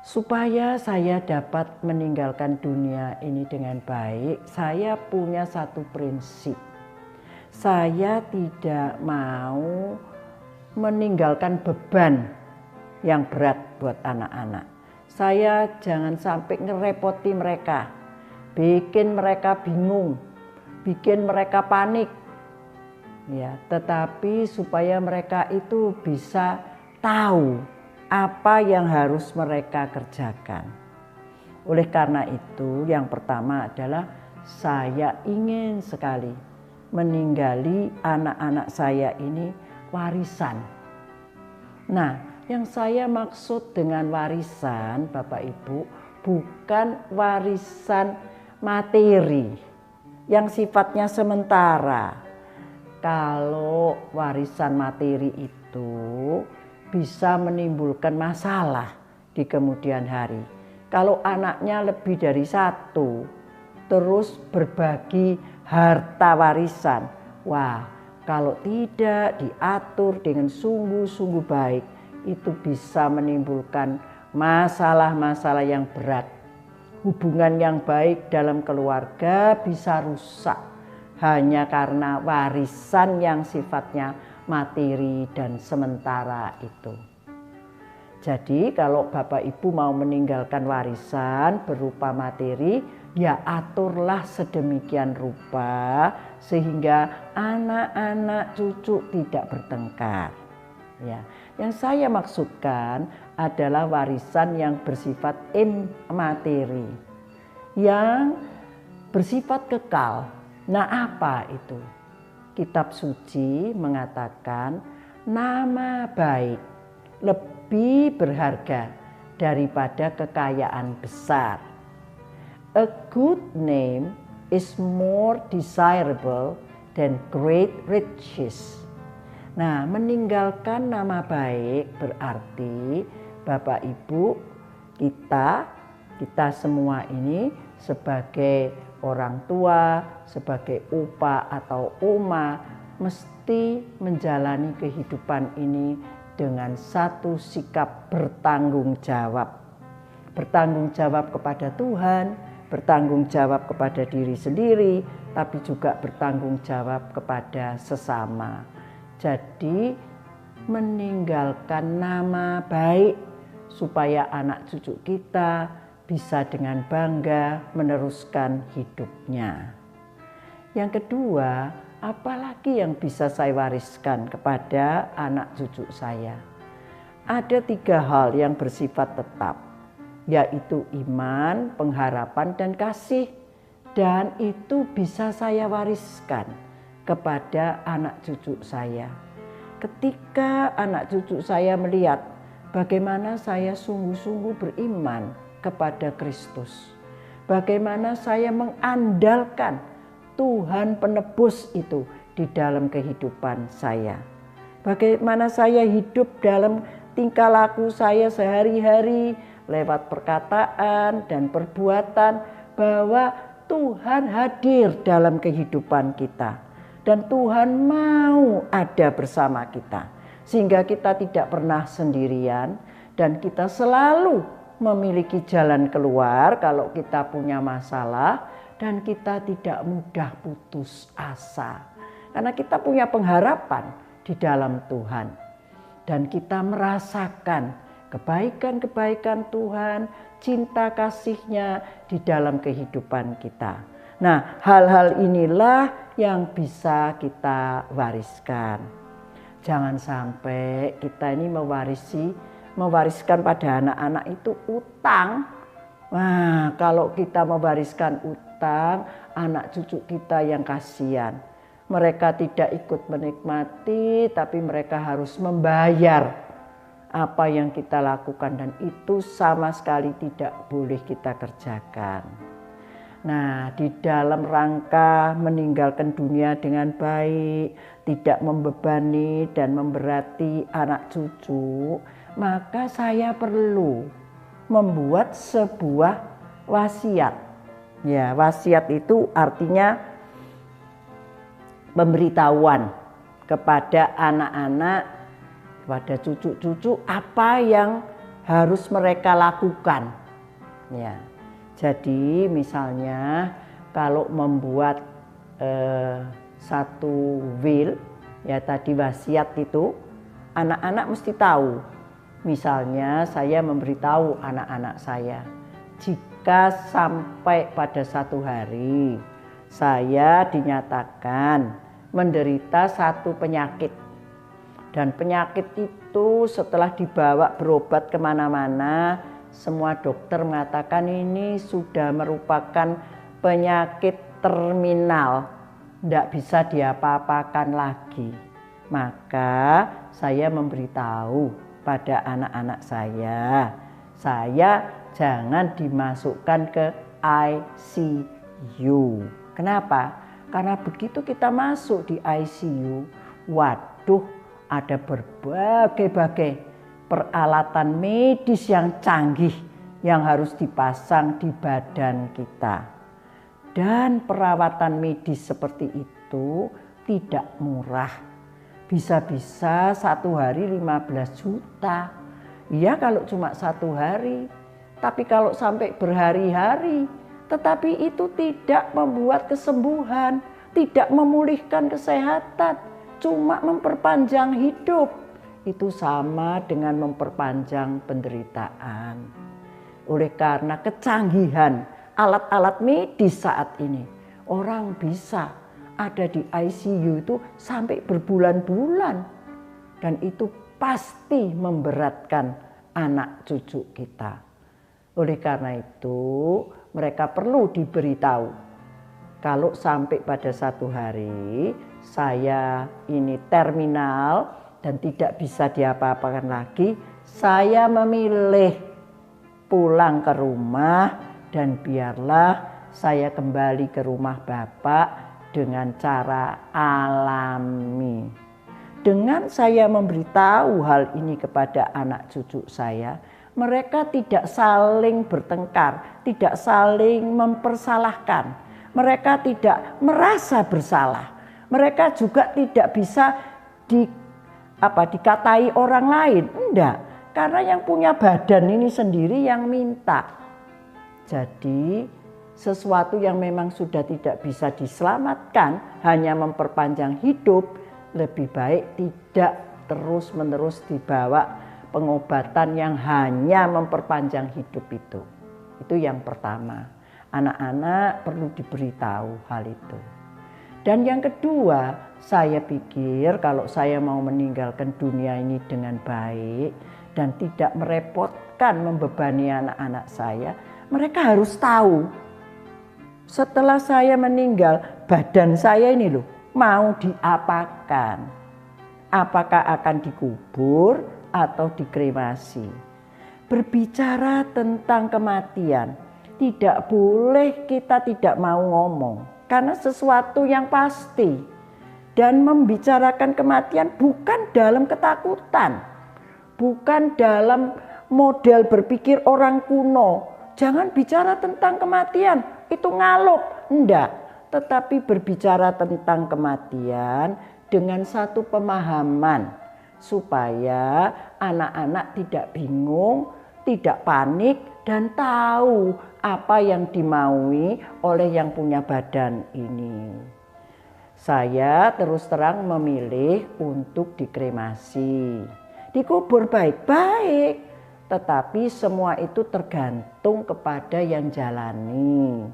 Supaya saya dapat meninggalkan dunia ini dengan baik, saya punya satu prinsip. Saya tidak mau meninggalkan beban yang berat buat anak-anak. Saya jangan sampai ngerepoti mereka, bikin mereka bingung, bikin mereka panik. Ya, tetapi supaya mereka itu bisa tahu apa yang harus mereka kerjakan. Oleh karena itu, yang pertama adalah saya ingin sekali meninggali anak-anak saya ini warisan. Nah, yang saya maksud dengan warisan, Bapak Ibu, bukan warisan materi yang sifatnya sementara. Kalau warisan materi itu bisa menimbulkan masalah di kemudian hari. Kalau anaknya lebih dari satu, terus berbagi harta warisan. Wah, kalau tidak diatur dengan sungguh-sungguh baik, itu bisa menimbulkan masalah-masalah yang berat. Hubungan yang baik dalam keluarga bisa rusak hanya karena warisan yang sifatnya materi dan sementara itu. Jadi kalau Bapak Ibu mau meninggalkan warisan berupa materi, ya aturlah sedemikian rupa sehingga anak-anak cucu tidak bertengkar. Ya, yang saya maksudkan adalah warisan yang bersifat imateri, yang bersifat kekal. Nah, apa itu? Kitab suci mengatakan nama baik lebih berharga daripada kekayaan besar. A good name is more desirable than great riches. Nah, meninggalkan nama baik berarti Bapak Ibu kita semua ini sebagai orang tua, sebagai opa atau oma mesti menjalani kehidupan ini dengan satu sikap bertanggung jawab. Bertanggung jawab kepada Tuhan, bertanggung jawab kepada diri sendiri, tapi juga bertanggung jawab kepada sesama. Jadi meninggalkan nama baik supaya anak cucu kita bisa dengan bangga meneruskan hidupnya. Yang kedua, apalagi yang bisa saya wariskan kepada anak cucu saya? Ada 3 hal yang bersifat tetap, yaitu iman, pengharapan, dan kasih. Dan itu bisa saya wariskan kepada anak cucu saya. Ketika anak cucu saya melihat bagaimana saya sungguh-sungguh beriman kepada Kristus, bagaimana saya mengandalkan Tuhan penebus itu di dalam kehidupan saya, bagaimana saya hidup dalam tingkah laku saya sehari-hari lewat perkataan dan perbuatan bahwa Tuhan hadir dalam kehidupan kita dan Tuhan mau ada bersama kita sehingga kita tidak pernah sendirian dan kita selalu memiliki jalan keluar kalau kita punya masalah dan kita tidak mudah putus asa karena kita punya pengharapan di dalam Tuhan dan kita merasakan kebaikan-kebaikan Tuhan, cinta kasih-Nya di dalam kehidupan kita. Nah, hal-hal inilah yang bisa kita wariskan. Jangan sampai kita ini mewariskan pada anak-anak itu utang. Nah, kalau kita mewariskan utang, anak cucu kita yang kasihan. Mereka tidak ikut menikmati, tapi mereka harus membayar apa yang kita lakukan dan itu sama sekali tidak boleh kita kerjakan. Nah, di dalam rangka meninggalkan dunia dengan baik, tidak membebani dan memberati anak cucu, maka saya perlu membuat sebuah wasiat. Ya, wasiat itu artinya pemberitahuan kepada anak-anak, kepada cucu-cucu apa yang harus mereka lakukan. Ya, jadi misalnya kalau membuat satu will, ya tadi wasiat itu, anak-anak mesti tahu. Misalnya saya memberitahu anak-anak saya, jika sampai pada satu hari saya dinyatakan menderita satu penyakit, dan penyakit itu setelah dibawa berobat kemana-mana, semua dokter mengatakan ini sudah merupakan penyakit terminal, tidak bisa diapa-apakan lagi. Maka saya memberitahu pada anak-anak saya jangan dimasukkan ke ICU. Kenapa? Karena begitu kita masuk di ICU, waduh, ada berbagai-bagai peralatan medis yang canggih yang harus dipasang di badan kita. Dan perawatan medis seperti itu tidak murah. Bisa-bisa satu hari 15 juta. Ya kalau cuma satu hari. Tapi kalau sampai berhari-hari, tetapi itu tidak membuat kesembuhan, tidak memulihkan kesehatan, cuma memperpanjang hidup. Itu sama dengan memperpanjang penderitaan. Oleh karena kecanggihan alat-alat medis saat ini, orang bisa ada di ICU itu sampai berbulan-bulan, dan itu pasti memberatkan anak cucu kita. Oleh karena itu mereka perlu diberitahu, kalau sampai pada satu hari saya ini terminal dan tidak bisa diapa-apakan lagi, saya memilih pulang ke rumah. Dan biarlah saya kembali ke rumah Bapak dengan cara alami. Dengan saya memberitahu hal ini kepada anak cucu saya, mereka tidak saling bertengkar, tidak saling mempersalahkan. Mereka tidak merasa bersalah. Mereka juga tidak bisa dikatai orang lain. Enggak, karena yang punya badan ini sendiri yang minta. Jadi sesuatu yang memang sudah tidak bisa diselamatkan, hanya memperpanjang hidup, lebih baik tidak terus-menerus dibawa pengobatan yang hanya memperpanjang hidup itu. Itu yang pertama. Anak-anak perlu diberitahu hal itu. Dan yang kedua, saya pikir kalau saya mau meninggalkan dunia ini dengan baik dan tidak merepotkan, membebani anak-anak saya, mereka harus tahu setelah saya meninggal badan saya ini loh mau diapakan. Apakah akan dikubur atau dikremasi. Berbicara tentang kematian tidak boleh kita tidak mau ngomong, karena sesuatu yang pasti. Dan membicarakan kematian bukan dalam ketakutan, bukan dalam model berpikir orang kuno. Jangan bicara tentang kematian, itu ngaluk. Enggak, tetapi berbicara tentang kematian dengan satu pemahaman, supaya anak-anak tidak bingung, tidak panik, dan tahu apa yang dimaui oleh yang punya badan ini. Saya terus terang memilih untuk dikremasi, dikubur baik-baik. Tetapi semua itu tergantung kepada yang jalani.